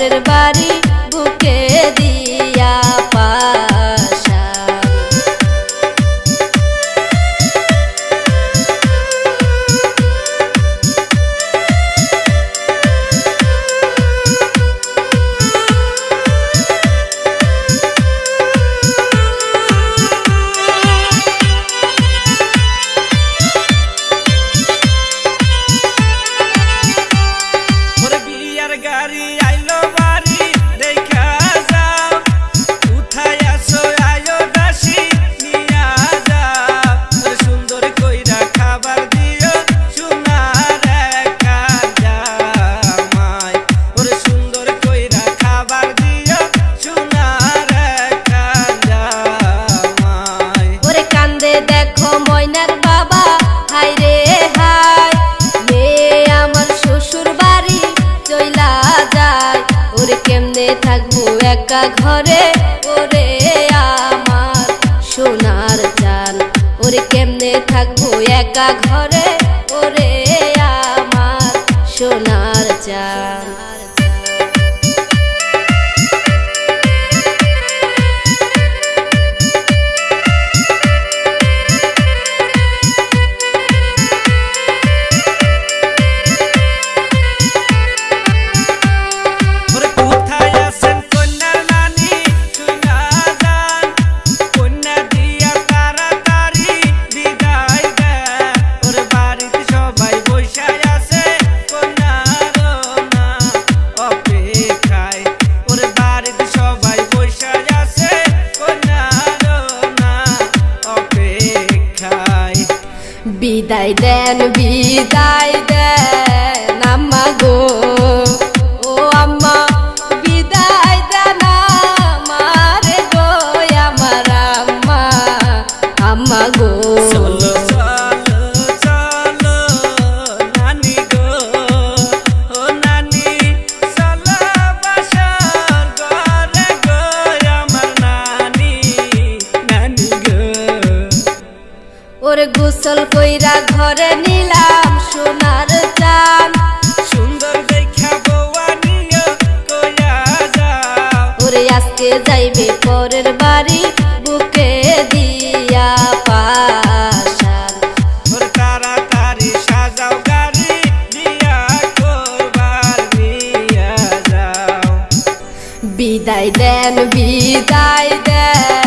পরের বাড়ি বুকে দিয়া পাশান। দেখো ময়নার বাবা হাই রে হাই, মেয়ে আমার শ্বশুর বাড়ি চইলা যায়। ওরে কেমনে থাকবো একা ঘরে, ওরে আমার সোনার চান। ওরে কেমনে থাকবো একা ঘরে, ওরে আমার সোনার চান। বিদায় দেন বিদায় দেন আম্মা গো, ও আম্মা বিদায় দেন আমারে গো, আমার আম্মা আম্মা গো। চলো চলো চলো নানি গো, ও নানি চলো বাসার ঘরে গো, আমার নানি নানি গো। ওরে গোসল কইরা ঘরে নিলাম সোনার চান, সুন্দর দেখা বউয়া নিও কইয়া যাও। ওরে আজকে যাইবে পরের বাড়ি বুকে দিয়া পাশান। ওরে তাড়াতাড়ি সাজাও গাড়ি দিয়া করবার নিয়া যাও। বিদায় দেন বিদায় দেন